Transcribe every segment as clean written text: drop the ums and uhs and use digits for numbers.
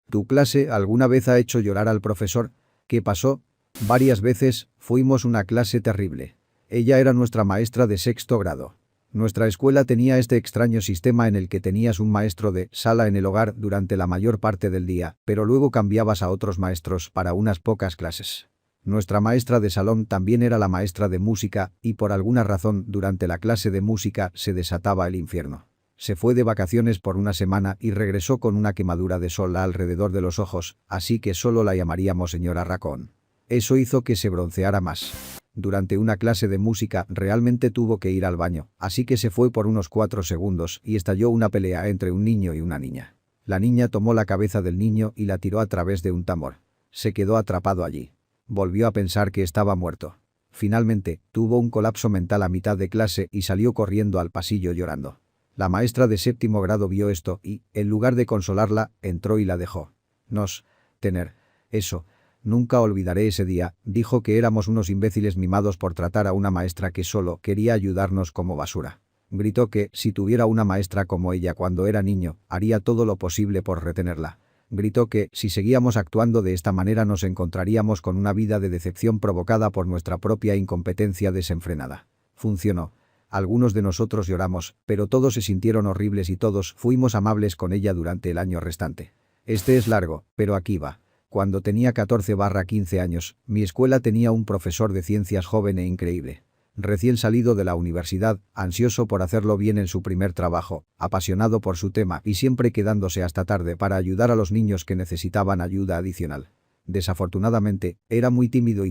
¿Tu clase alguna vez ha hecho llorar al profesor? ¿Qué pasó? Varias veces, fuimos una clase terrible. Ella era nuestra maestra de sexto grado. Nuestra escuela tenía este extraño sistema en el que tenías un maestro de sala en el hogar durante la mayor parte del día, pero luego cambiabas a otros maestros para unas pocas clases. Nuestra maestra de salón también era la maestra de música y por alguna razón durante la clase de música se desataba el infierno. Se fue de vacaciones por una semana y regresó con una quemadura de sol alrededor de los ojos, así que solo la llamaríamos señora Racón. Eso hizo que se bronceara más. Durante una clase de música realmente tuvo que ir al baño, así que se fue por unos 4 segundos y estalló una pelea entre un niño y una niña. La niña tomó la cabeza del niño y la tiró a través de un tambor. Se quedó atrapado allí. Volvió a pensar que estaba muerto. Finalmente, tuvo un colapso mental a mitad de clase y salió corriendo al pasillo llorando. La maestra de séptimo grado vio esto y, en lugar de consolarla, entró y la dejó. Tener. Eso. Nunca olvidaré ese día, dijo que éramos unos imbéciles mimados por tratar a una maestra que solo quería ayudarnos como basura. Gritó que, si tuviera una maestra como ella cuando era niño, haría todo lo posible por retenerla. Gritó que, si seguíamos actuando de esta manera nos encontraríamos con una vida de decepción provocada por nuestra propia incompetencia desenfrenada. Funcionó. Algunos de nosotros lloramos, pero todos se sintieron horribles y todos fuimos amables con ella durante el año restante. Este es largo, pero aquí va. Cuando tenía 14-15 años, mi escuela tenía un profesor de ciencias joven e increíble. Recién salido de la universidad, ansioso por hacerlo bien en su primer trabajo, apasionado por su tema y siempre quedándose hasta tarde para ayudar a los niños que necesitaban ayuda adicional. Desafortunadamente, era muy tímido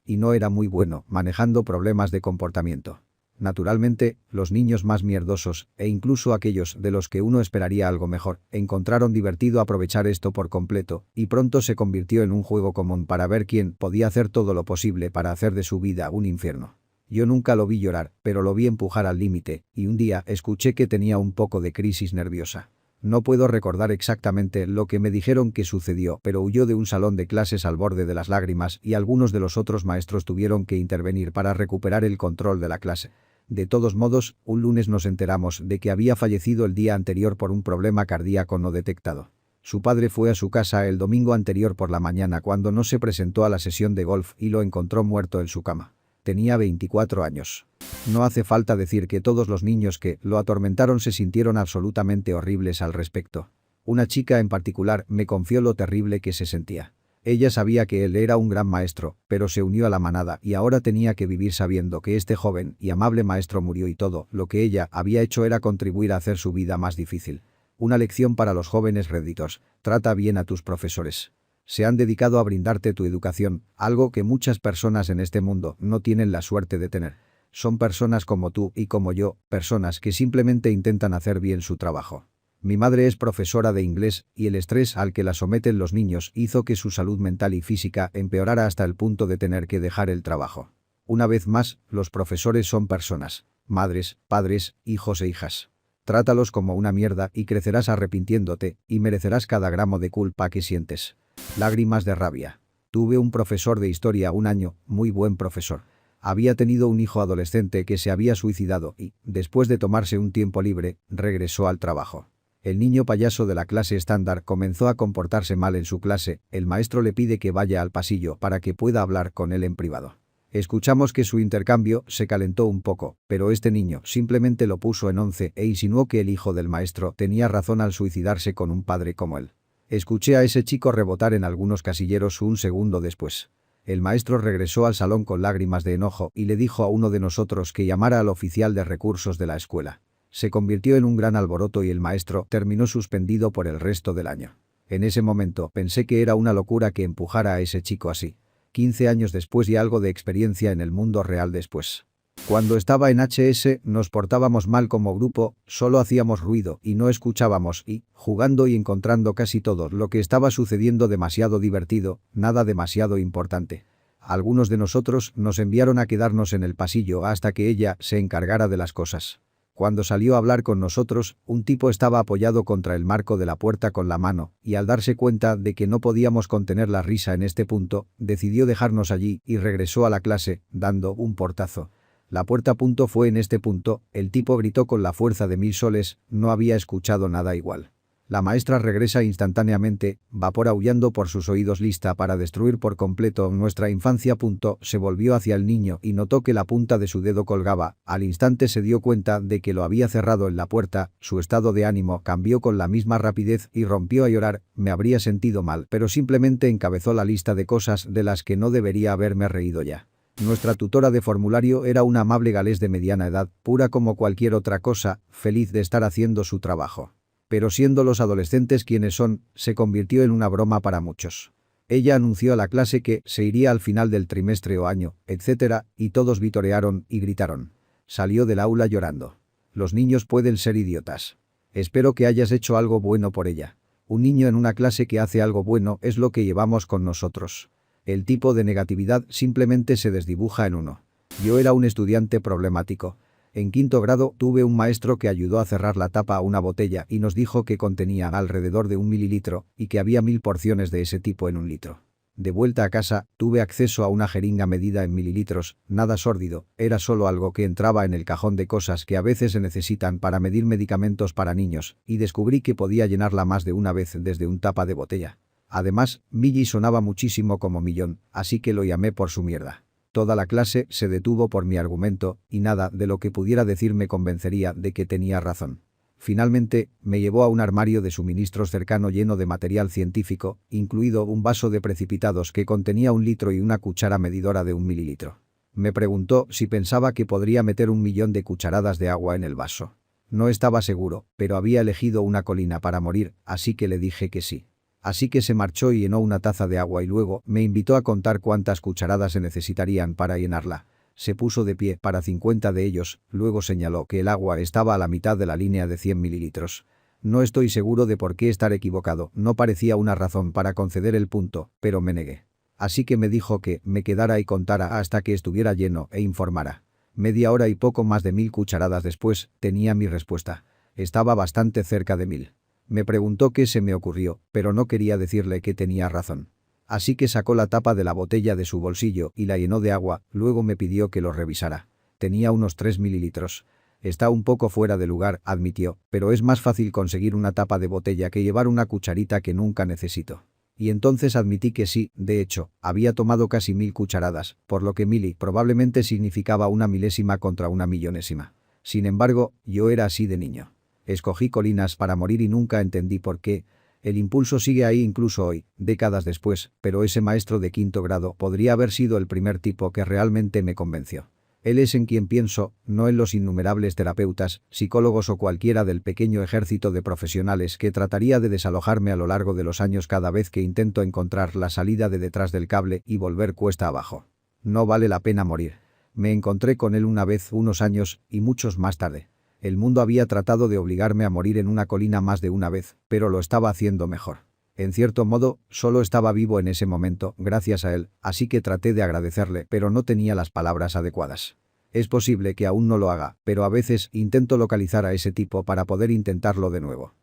y no era muy bueno manejando problemas de comportamiento. Naturalmente, los niños más mierdosos, e incluso aquellos de los que uno esperaría algo mejor, encontraron divertido aprovechar esto por completo, y pronto se convirtió en un juego común para ver quién podía hacer todo lo posible para hacer de su vida un infierno. Yo nunca lo vi llorar, pero lo vi empujar al límite, y un día escuché que tenía un poco de crisis nerviosa. No puedo recordar exactamente lo que me dijeron que sucedió, pero huyó de un salón de clases al borde de las lágrimas y algunos de los otros maestros tuvieron que intervenir para recuperar el control de la clase. De todos modos, un lunes nos enteramos de que había fallecido el día anterior por un problema cardíaco no detectado. Su padre fue a su casa el domingo anterior por la mañana cuando no se presentó a la sesión de golf y lo encontró muerto en su cama. Tenía 24 años. No hace falta decir que todos los niños que lo atormentaron se sintieron absolutamente horribles al respecto. Una chica en particular me confió lo terrible que se sentía. Ella sabía que él era un gran maestro, pero se unió a la manada y ahora tenía que vivir sabiendo que este joven y amable maestro murió y todo lo que ella había hecho era contribuir a hacer su vida más difícil. Una lección para los jóvenes redditos: trata bien a tus profesores. Se han dedicado a brindarte tu educación, algo que muchas personas en este mundo no tienen la suerte de tener. Son personas como tú y como yo, personas que simplemente intentan hacer bien su trabajo. Mi madre es profesora de inglés y el estrés al que la someten los niños hizo que su salud mental y física empeorara hasta el punto de tener que dejar el trabajo. Una vez más, los profesores son personas, madres, padres, hijos e hijas. Trátalos como una mierda y crecerás arrepintiéndote y merecerás cada gramo de culpa que sientes. Lágrimas de rabia. Tuve un profesor de historia un año, muy buen profesor. Había tenido un hijo adolescente que se había suicidado y, después de tomarse un tiempo libre, regresó al trabajo. El niño payaso de la clase estándar comenzó a comportarse mal en su clase, el maestro le pide que vaya al pasillo para que pueda hablar con él en privado. Escuchamos que su intercambio se calentó un poco, pero este niño simplemente lo puso en 11 e insinuó que el hijo del maestro tenía razón al suicidarse con un padre como él. Escuché a ese chico rebotar en algunos casilleros un segundo después. El maestro regresó al salón con lágrimas de enojo y le dijo a uno de nosotros que llamara al oficial de recursos de la escuela. Se convirtió en un gran alboroto y el maestro terminó suspendido por el resto del año. En ese momento pensé que era una locura que empujara a ese chico así. 15 años después y algo de experiencia en el mundo real después. Cuando estaba en HS nos portábamos mal como grupo, solo hacíamos ruido y no escuchábamos y, jugando y encontrando casi todo lo que estaba sucediendo demasiado divertido, nada demasiado importante. Algunos de nosotros nos enviaron a quedarnos en el pasillo hasta que ella se encargara de las cosas. Cuando salió a hablar con nosotros, un tipo estaba apoyado contra el marco de la puerta con la mano, y al darse cuenta de que no podíamos contener la risa en este punto, decidió dejarnos allí y regresó a la clase, dando un portazo. La puerta fue en este punto, el tipo gritó con la fuerza de 1000 soles, no había escuchado nada igual. La maestra regresa instantáneamente, vapor aullando por sus oídos lista para destruir por completo nuestra infancia. Se volvió hacia el niño y notó que la punta de su dedo colgaba. Al instante se dio cuenta de que lo había cerrado en la puerta, su estado de ánimo cambió con la misma rapidez y rompió a llorar. Me habría sentido mal, pero simplemente encabezó la lista de cosas de las que no debería haberme reído ya. Nuestra tutora de formulario era una amable galés de mediana edad, pura como cualquier otra cosa, feliz de estar haciendo su trabajo. Pero siendo los adolescentes quienes son, se convirtió en una broma para muchos. Ella anunció a la clase que se iría al final del trimestre o año, etc., y todos vitorearon y gritaron. Salió del aula llorando. Los niños pueden ser idiotas. Espero que hayas hecho algo bueno por ella. Un niño en una clase que hace algo bueno es lo que llevamos con nosotros. El tipo de negatividad simplemente se desdibuja en uno. Yo era un estudiante problemático. En quinto grado tuve un maestro que ayudó a cerrar la tapa a una botella y nos dijo que contenía alrededor de 1 mililitro y que había 1000 porciones de ese tipo en 1 litro. De vuelta a casa, tuve acceso a una jeringa medida en mililitros, nada sórdido, era solo algo que entraba en el cajón de cosas que a veces se necesitan para medir medicamentos para niños, y descubrí que podía llenarla más de una vez desde un tapa de botella. Además, Millie sonaba muchísimo como millón, así que lo llamé por su mierda. Toda la clase se detuvo por mi argumento, y nada de lo que pudiera decir me convencería de que tenía razón. Finalmente, me llevó a un armario de suministros cercano lleno de material científico, incluido un vaso de precipitados que contenía 1 litro y una cuchara medidora de 1 mililitro. Me preguntó si pensaba que podría meter 1.000.000 de cucharadas de agua en el vaso. No estaba seguro, pero había elegido una colina para morir, así que le dije que sí. Así que se marchó y llenó una taza de agua y luego me invitó a contar cuántas cucharadas se necesitarían para llenarla. Se puso de pie para 50 de ellos, luego señaló que el agua estaba a la mitad de la línea de 100 mililitros. No estoy seguro de por qué estar equivocado, no parecía una razón para conceder el punto, pero me negué. Así que me dijo que me quedara y contara hasta que estuviera lleno e informara. Media hora y poco más de 1000 cucharadas después, tenía mi respuesta. Estaba bastante cerca de 1000. Me preguntó qué se me ocurrió, pero no quería decirle que tenía razón. Así que sacó la tapa de la botella de su bolsillo y la llenó de agua, luego me pidió que lo revisara. Tenía unos 3 mililitros. Está un poco fuera de lugar, admitió, pero es más fácil conseguir una tapa de botella que llevar una cucharita que nunca necesito. Y entonces admití que sí, de hecho, había tomado casi 1000 cucharadas, por lo que mili probablemente significaba una milésima contra una millonésima. Sin embargo, yo era así de niño. Escogí colinas para morir y nunca entendí por qué. El impulso sigue ahí incluso hoy, décadas después, pero ese maestro de quinto grado podría haber sido el primer tipo que realmente me convenció. Él es en quien pienso, no en los innumerables terapeutas, psicólogos o cualquiera del pequeño ejército de profesionales que trataría de desalojarme a lo largo de los años cada vez que intento encontrar la salida de detrás del cable y volver cuesta abajo. No vale la pena morir. Me encontré con él una vez unos años y muchos más tarde. El mundo había tratado de obligarme a morir en una colina más de una vez, pero lo estaba haciendo mejor. En cierto modo, solo estaba vivo en ese momento, gracias a él, así que traté de agradecerle, pero no tenía las palabras adecuadas. Es posible que aún no lo haga, pero a veces intento localizar a ese tipo para poder intentarlo de nuevo.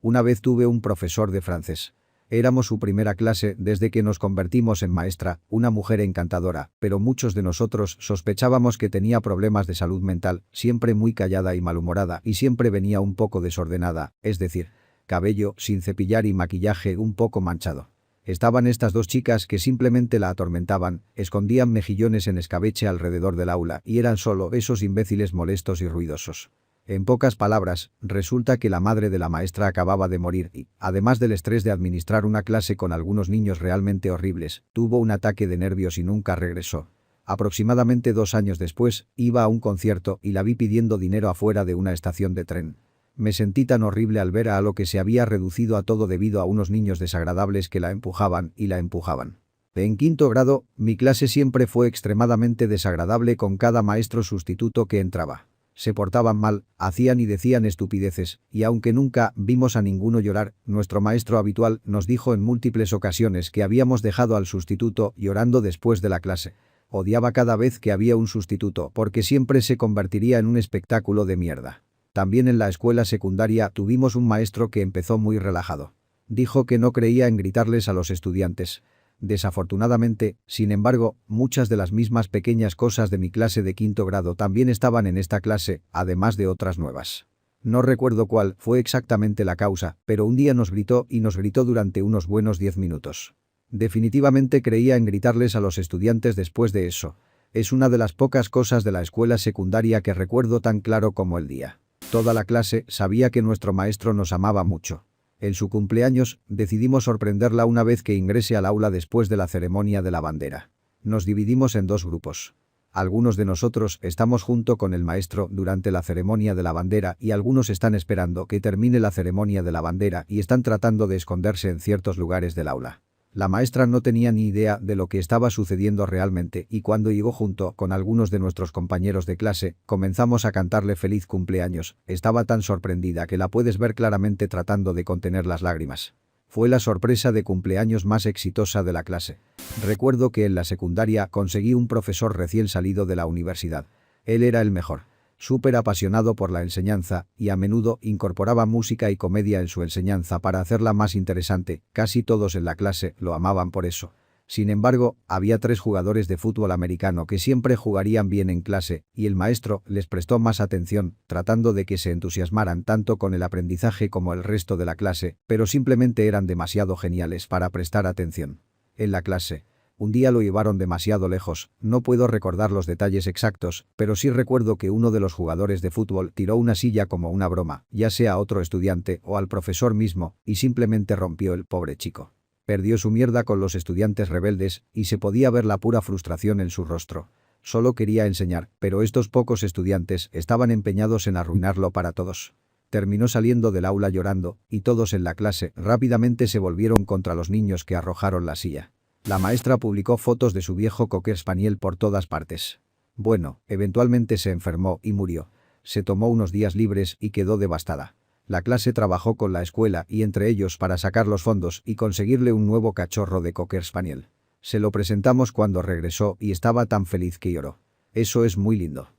Una vez tuve un profesor de francés. Éramos su primera clase desde que nos convertimos en maestra, una mujer encantadora, pero muchos de nosotros sospechábamos que tenía problemas de salud mental, siempre muy callada y malhumorada y siempre venía un poco desordenada, es decir, cabello sin cepillar y maquillaje un poco manchado. Estaban estas dos chicas que simplemente la atormentaban, escondían mejillones en escabeche alrededor del aula y eran solo esos imbéciles molestos y ruidosos. En pocas palabras, resulta que la madre de la maestra acababa de morir y, además del estrés de administrar una clase con algunos niños realmente horribles, tuvo un ataque de nervios y nunca regresó. Aproximadamente 2 años después, iba a un concierto y la vi pidiendo dinero afuera de una estación de tren. Me sentí tan horrible al ver a lo que se había reducido a todo debido a unos niños desagradables que la empujaban y la empujaban. En quinto grado, mi clase siempre fue extremadamente desagradable con cada maestro sustituto que entraba. Se portaban mal, hacían y decían estupideces, y aunque nunca vimos a ninguno llorar, nuestro maestro habitual nos dijo en múltiples ocasiones que habíamos dejado al sustituto llorando después de la clase. Odiaba cada vez que había un sustituto porque siempre se convertiría en un espectáculo de mierda. También en la escuela secundaria tuvimos un maestro que empezó muy relajado. Dijo que no creía en gritarles a los estudiantes. Desafortunadamente, sin embargo, muchas de las mismas pequeñas cosas de mi clase de quinto grado también estaban en esta clase, además de otras nuevas. No recuerdo cuál fue exactamente la causa, pero un día nos gritó y nos gritó durante unos buenos 10 minutos. Definitivamente creía en gritarles a los estudiantes después de eso. Es una de las pocas cosas de la escuela secundaria que recuerdo tan claro como el día. Toda la clase sabía que nuestro maestro nos amaba mucho. En su cumpleaños, decidimos sorprenderla una vez que ingrese al aula después de la ceremonia de la bandera. Nos dividimos en dos grupos. Algunos de nosotros estamos junto con el maestro durante la ceremonia de la bandera y algunos están esperando que termine la ceremonia de la bandera y están tratando de esconderse en ciertos lugares del aula. La maestra no tenía ni idea de lo que estaba sucediendo realmente y cuando llegó junto con algunos de nuestros compañeros de clase, comenzamos a cantarle feliz cumpleaños. Estaba tan sorprendida que la puedes ver claramente tratando de contener las lágrimas. Fue la sorpresa de cumpleaños más exitosa de la clase. Recuerdo que en la secundaria conseguí un profesor recién salido de la universidad. Él era el mejor. Súper apasionado por la enseñanza y a menudo incorporaba música y comedia en su enseñanza para hacerla más interesante. Casi todos en la clase lo amaban por eso. Sin embargo, había 3 jugadores de fútbol americano que siempre jugarían bien en clase y el maestro les prestó más atención, tratando de que se entusiasmaran tanto con el aprendizaje como el resto de la clase, pero simplemente eran demasiado geniales para prestar atención. En la clase. Un día lo llevaron demasiado lejos, no puedo recordar los detalles exactos, pero sí recuerdo que uno de los jugadores de fútbol tiró una silla como una broma, ya sea a otro estudiante o al profesor mismo, y simplemente rompió el pobre chico. Perdió su mierda con los estudiantes rebeldes y se podía ver la pura frustración en su rostro. Solo quería enseñar, pero estos pocos estudiantes estaban empeñados en arruinarlo para todos. Terminó saliendo del aula llorando, y todos en la clase rápidamente se volvieron contra los niños que arrojaron la silla. La maestra publicó fotos de su viejo Cocker Spaniel por todas partes. Bueno, eventualmente se enfermó y murió. Se tomó unos días libres y quedó devastada. La clase trabajó con la escuela y entre ellos para sacar los fondos y conseguirle un nuevo cachorro de Cocker Spaniel. Se lo presentamos cuando regresó y estaba tan feliz que lloró. Eso es muy lindo.